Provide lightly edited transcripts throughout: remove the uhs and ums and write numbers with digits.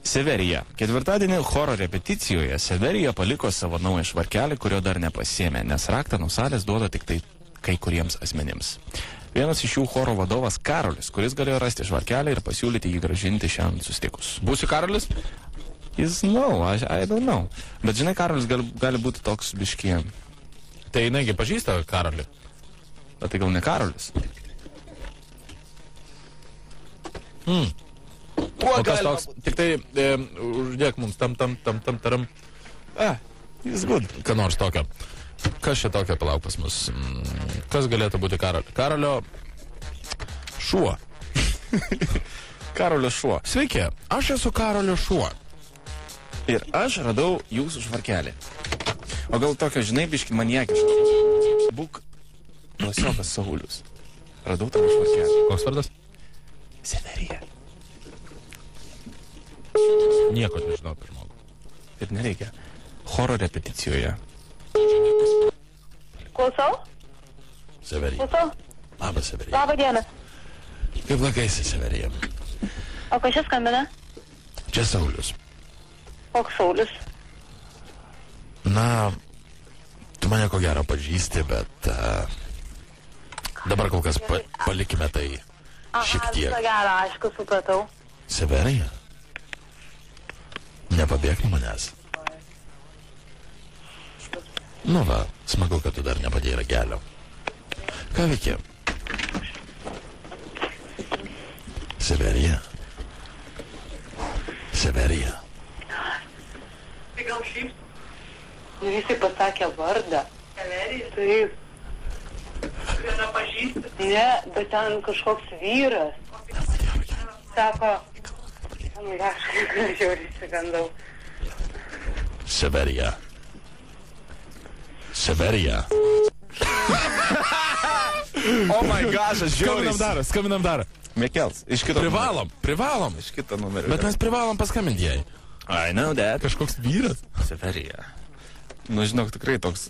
Severija. Ketvirtadienį choro repeticijoje Severija paliko savo naują švarkelį, kurio dar nepasėmė, nes raktą nuo salės duoda tik tai kai kuriems asmenims. Vienas iš jų choro vadovas Karolis, kuris galėjo rasti švarkelį ir pasiūlyti jį gražinti šiandien susitikus. Būsiu Karolis? I don't know. Bet žinai, Karolis gali būti toks biškį. Tai jinai pažįsta Karolį. Bet tai gal ne Karolis? O kas toks? Tik tai uždėk mums taram. Jis good. Ką nors tokio. Kas čia tokio, palauk pas mus? Kas galėtų būti Karolio? Karolio šuo. Karolio šuo. Sveiki, aš esu Karolio šuo. Ir aš radau jūsų švarkelį. O gal tokio, žinai, biški maniakiško. Būk klasiokas Saulius. Radau tavo švarkelį. Koks vardas? Severija. Nieko nežinau apie žmogų. Ir nereikia. Choro repeticijoje. Klausau? Severija. Klausau? Labas, Severija. Labą dieną. Kaip lakaisi, Severija? O kas čia skambina? Čia Saulius. Koks Saulius? Na, tu mane ko gero pažįsti, bet dabar kol kas palikime tai šiek tiek. Visą gerą, aišku, supratau. Severija? Nepabėg nuo manęs. Nu va, smagu, kad tu dar nepadėjai ragelio. Ką veiki? Severija? Severija? Tai gal šiaip? Nu, jisai pasakė vardą. Severija? Taip. Viena pažįsti? Ne, bet ten kažkoks vyras. Sako, nu, aš žiauriai įsigandau. Severija. Severija. Oh my gosh, aš žiauriai. Skambinam dar. Mekels, iš kito Privalom. Iš kito numerio. Bet mes privalom paskambinti jai. I know that. Kažkoks vyras. Severija. Nu, žinok, tikrai toks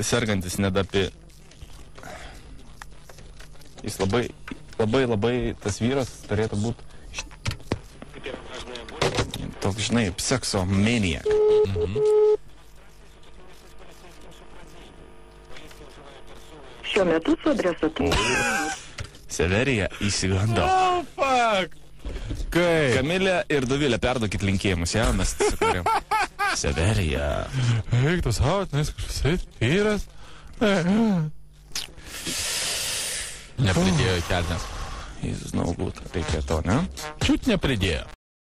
sergantis nedapi. Jis labai tas vyras turėtų būti toks, žinai, sekso maniak. Šiuo metu su adresatu. Severija įsigando. Oh, fuck. Kaip? Kamilė ir Dovilė, perduokit linkėjimus, jau mes sukurėm. Severija. Eik, tas nes kažkas vyras. Nepridėjo į kelnes. Jis, žinau, reikia to, ne? Čiut nepridėjo.